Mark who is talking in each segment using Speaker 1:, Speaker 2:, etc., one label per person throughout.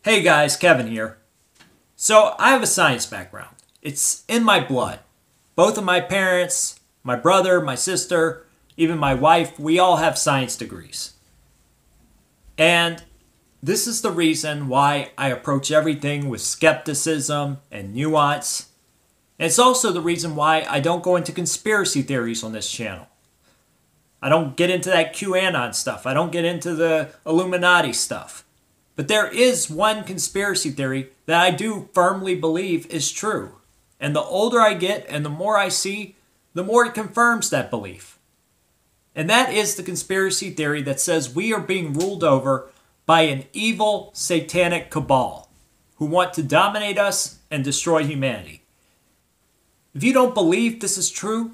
Speaker 1: Hey guys, Kevin here. So I have a science background. It's in my blood. Both of my parents, my brother, my sister, even my wife, we all have science degrees. And this is the reason why I approach everything with skepticism and nuance. And it's also the reason why I don't go into conspiracy theories on this channel. I don't get into that QAnon stuff. I don't get into the Illuminati stuff. But there is one conspiracy theory that I do firmly believe is true. And the older I get and the more I see, the more it confirms that belief. And that is the conspiracy theory that says we are being ruled over by an evil satanic cabal who want to dominate us and destroy humanity. If you don't believe this is true,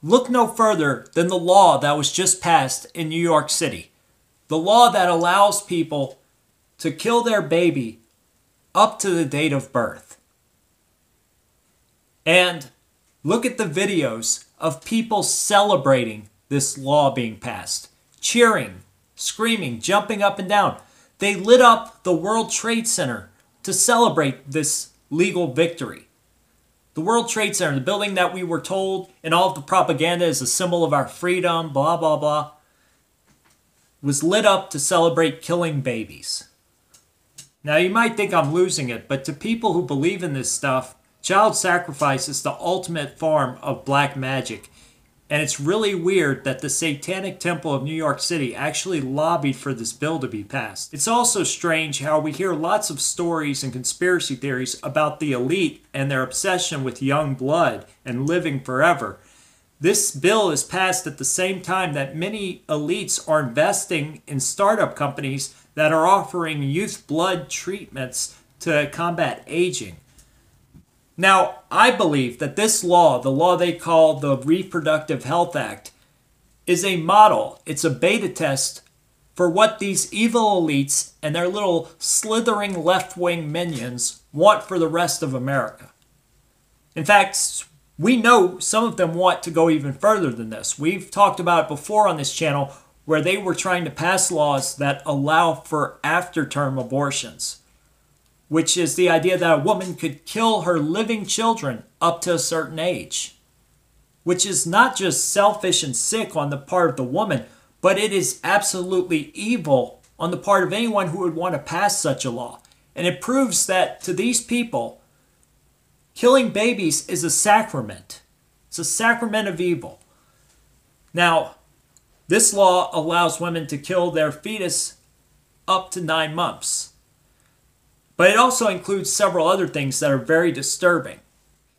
Speaker 1: look no further than the law that was just passed in New York City. The law that allows people to kill their baby up to the date of birth. And look at the videos of people celebrating this law being passed. Cheering, screaming, jumping up and down. They lit up the World Trade Center to celebrate this legal victory. The World Trade Center, the building that we were told in all of the propaganda is a symbol of our freedom, blah, blah, blah, was lit up to celebrate killing babies. Now you might think I'm losing it, but to people who believe in this stuff, child sacrifice is the ultimate form of black magic. And it's really weird that the Satanic Temple of New York City actually lobbied for this bill to be passed. It's also strange how we hear lots of stories and conspiracy theories about the elite and their obsession with young blood and living forever. This bill is passed at the same time that many elites are investing in startup companies that are offering youth blood treatments to combat aging. Now, I believe that this law, the law they call the Reproductive Health Act, is a model. It's a beta test for what these evil elites and their little slithering left-wing minions want for the rest of America. In fact, we know some of them want to go even further than this. We've talked about it before on this channel where they were trying to pass laws that allow for after-term abortions, which is the idea that a woman could kill her living children up to a certain age, which is not just selfish and sick on the part of the woman, but it is absolutely evil on the part of anyone who would want to pass such a law. And it proves that to these people, killing babies is a sacrament. It's a sacrament of evil. Now, this law allows women to kill their fetus up to 9 months. But it also includes several other things that are very disturbing.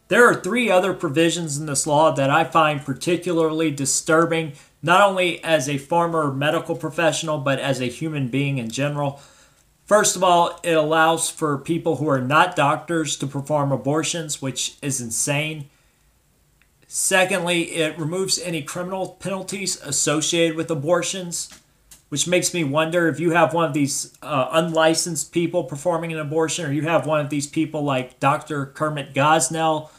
Speaker 1: There are 3 other provisions in this law that I find particularly disturbing, not only as a former medical professional, but as a human being in general. First of all, it allows for people who are not doctors to perform abortions, which is insane. Secondly, it removes any criminal penalties associated with abortions, which makes me wonder if you have one of these unlicensed people performing an abortion, or you have one of these people like Dr. Kermit Gosnell,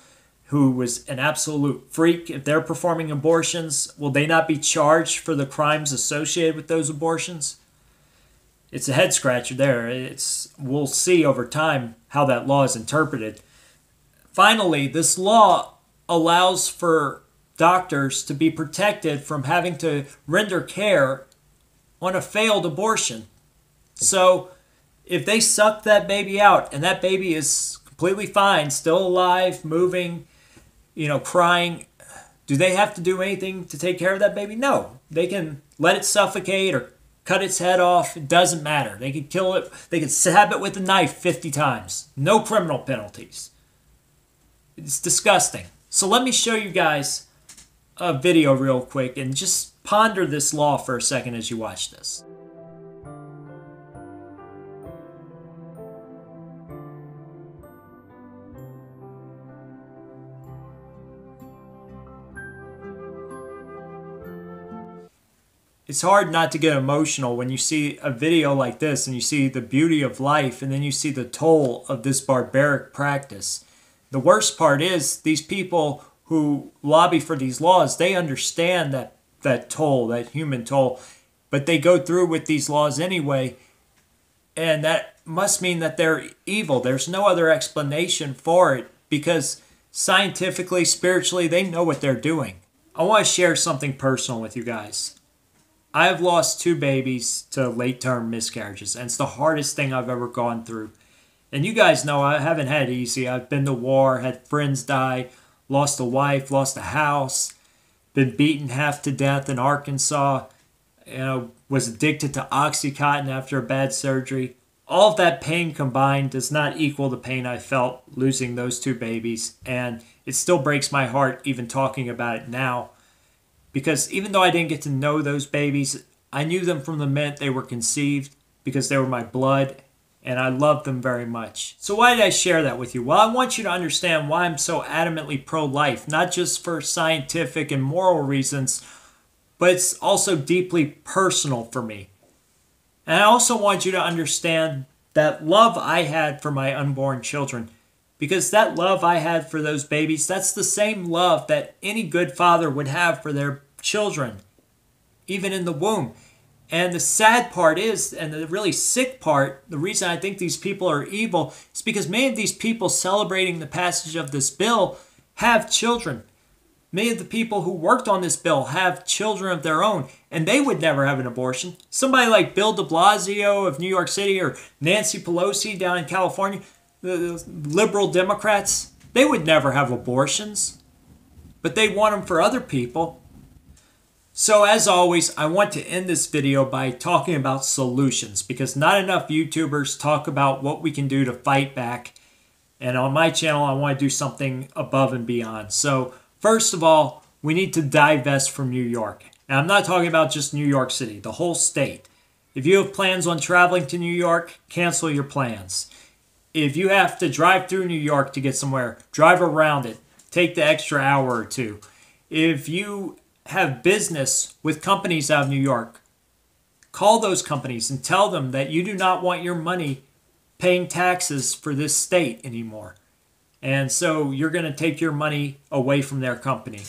Speaker 1: who was an absolute freak. If they're performing abortions, will they not be charged for the crimes associated with those abortions? It's a head scratcher there. We'll see over time how that law is interpreted. Finally, this law allows for doctors to be protected from having to render care on a failed abortion. So if they suck that baby out and that baby is completely fine, still alive, moving, crying, do they have to do anything to take care of that baby? No. They can let it suffocate or cut its head off. It doesn't matter. They can kill it. They can stab it with a knife 50 times. No criminal penalties. It's disgusting. So let me show you guys a video real quick and just ponder this law for a second as you watch this. It's hard not to get emotional when you see a video like this and you see the beauty of life and then you see the toll of this barbaric practice. The worst part is these people who lobby for these laws, they understand that toll, that human toll, but they go through with these laws anyway And that must mean that they're evil. There's no other explanation for it because scientifically, spiritually, they know what they're doing. I want to share something personal with you guys. I have lost 2 babies to late-term miscarriages, and it's the hardest thing I've ever gone through. And you guys know I haven't had it easy. I've been to war, had friends die, lost a wife, lost a house, been beaten half to death in Arkansas, was addicted to Oxycontin after a bad surgery. All of that pain combined does not equal the pain I felt losing those 2 babies, and it still breaks my heart even talking about it now. Because even though I didn't get to know those babies, I knew them from the minute they were conceived because they were my blood, and I loved them very much. So why did I share that with you? Well, I want you to understand why I'm so adamantly pro-life, not just for scientific and moral reasons, but it's also deeply personal for me. And I also want you to understand that love I had for my unborn children, because that love I had for those babies, that's the same love that any good father would have for their children, even in the womb. And the sad part is, and the really sick part, the reason I think these people are evil is because many of these people celebrating the passage of this bill have children. Many of the people who worked on this bill have children of their own, and they would never have an abortion. Somebody like Bill de Blasio of New York City or Nancy Pelosi down in California, the liberal Democrats, they would never have abortions, but they want them for other people. So as always, I want to end this video by talking about solutions, because not enough YouTubers talk about what we can do to fight back. And on my channel, I want to do something above and beyond. So first of all, we need to divest from New York. And I'm not talking about just New York City, the whole state. If you have plans on traveling to New York, cancel your plans. If you have to drive through New York to get somewhere, drive around it. Take the extra hour or 2. If you have business with companies out of New York, call those companies and tell them that you do not want your money paying taxes for this state anymore. And so you're going to take your money away from their company.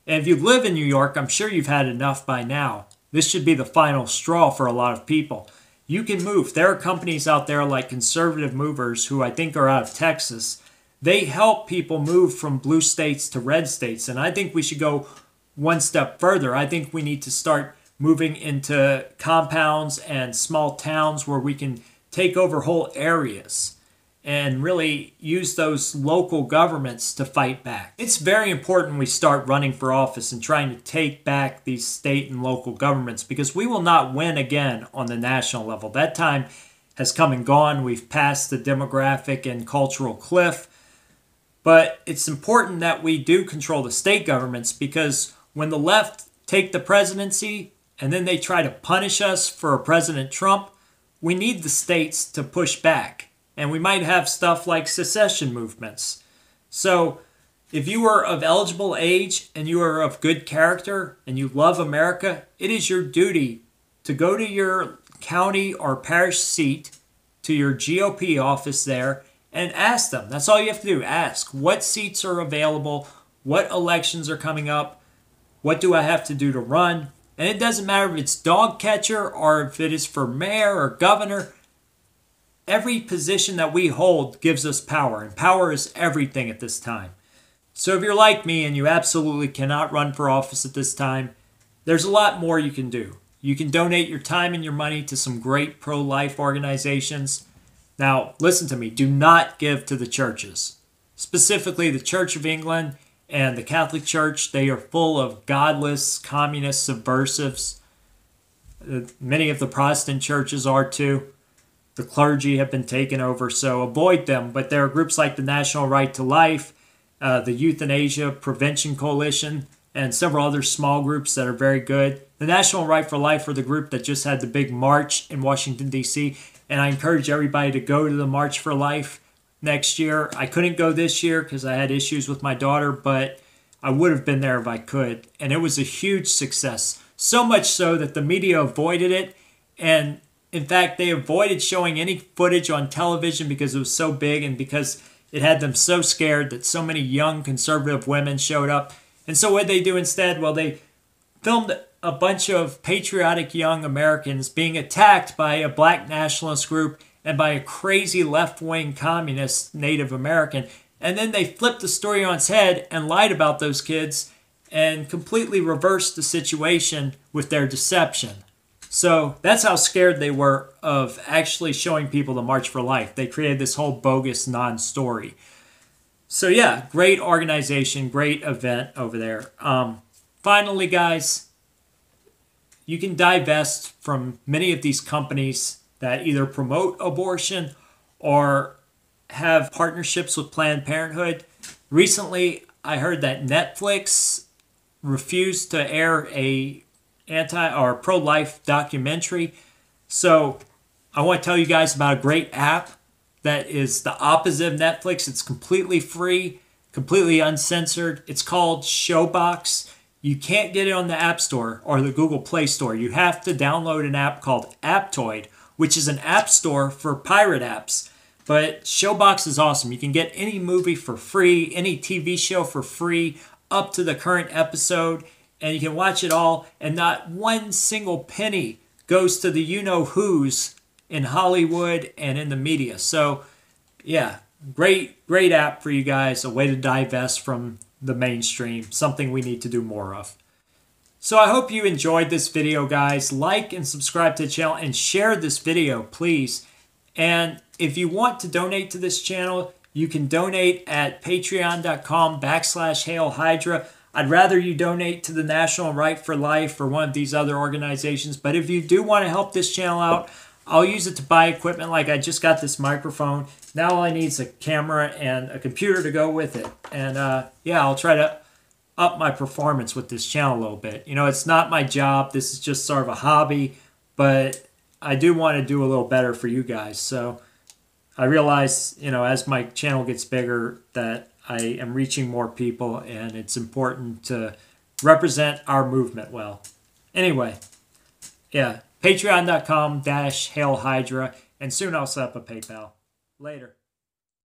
Speaker 1: And if you live in New York, I'm sure you've had enough by now. This should be the final straw for a lot of people. You can move. There are companies out there like Conservative Movers, who I think are out of Texas. They help people move from blue states to red states. And I think we should go one step further. I think we need to start moving into compounds and small towns where we can take over whole areas and really use those local governments to fight back. It's very important we start running for office and trying to take back these state and local governments, because we will not win again on the national level. That time has come and gone. We've passed the demographic and cultural cliff. But it's important that we do control the state governments, because when the left take the presidency and then they try to punish us for President Trump, we need the states to push back. And we might have stuff like secession movements. So if you are of eligible age and you are of good character and you love America, it is your duty to go to your county or parish seat, to your GOP office there, and ask them. That's all you have to do. Ask what seats are available, what elections are coming up, what do I have to do to run. And it doesn't matter if it's dog catcher or if it is for mayor or governor. Every position that we hold gives us power, and power is everything at this time. So if you're like me and you absolutely cannot run for office at this time, there's a lot more you can do. You can donate your time and your money to some great pro-life organizations. Now, listen to me. Do not give to the churches, specifically the Church of England and the Catholic Church. They are full of godless, communist subversives. Many of the Protestant churches are too. The clergy have been taken over, so avoid them. But there are groups like the National Right to Life, the Euthanasia Prevention Coalition, and several other small groups that are very good. The National Right for Life are the group that just had the big march in Washington, D.C., and I encourage everybody to go to the March for Life next year. I couldn't go this year because I had issues with my daughter, but I would have been there if I could. And it was a huge success, so much so that the media avoided it, and in fact, they avoided showing any footage on television because it was so big and because it had them so scared that so many young conservative women showed up. And so what did they do instead? Well, they filmed a bunch of patriotic young Americans being attacked by a black nationalist group and by a crazy left-wing communist Native American. And then they flipped the story on its head and lied about those kids and completely reversed the situation with their deception. So that's how scared they were of actually showing people the March for Life. They created this whole bogus non-story. So yeah, great organization, great event over there. Finally, guys, you can divest from many of these companies that either promote abortion or have partnerships with Planned Parenthood. Recently, I heard that Netflix refused to air a anti or pro-life documentary. So I want to tell you guys about a great app that is the opposite of Netflix. It's completely free, completely uncensored. It's called Showbox. You can't get it on the App Store or the Google Play Store. You have to download an app called Aptoid, which is an app store for pirate apps. But Showbox is awesome. You can get any movie for free, any TV show for free, up to the current episode, and you can watch it all, and not one single penny goes to the you-know-who's in Hollywood and in the media. So, yeah, great app for you guys, a way to divest from the mainstream, something we need to do more of. So I hope you enjoyed this video, guys. Like and subscribe to the channel and share this video, please. And if you want to donate to this channel, you can donate at patreon.com/Hail Hydra. I'd rather you donate to the National Right for Life or one of these other organizations. But if you do want to help this channel out, I'll use it to buy equipment. Like I just got this microphone. Now all I need is a camera and a computer to go with it. And yeah, I'll try to up my performance with this channel a little bit. You know, it's not my job. This is just sort of a hobby. But I do want to do a little better for you guys. So I realize, you know, as my channel gets bigger, that I am reaching more people, and it's important to represent our movement well. Anyway, yeah, patreon.com/Hail Hydra, and soon I'll set up a PayPal. Later.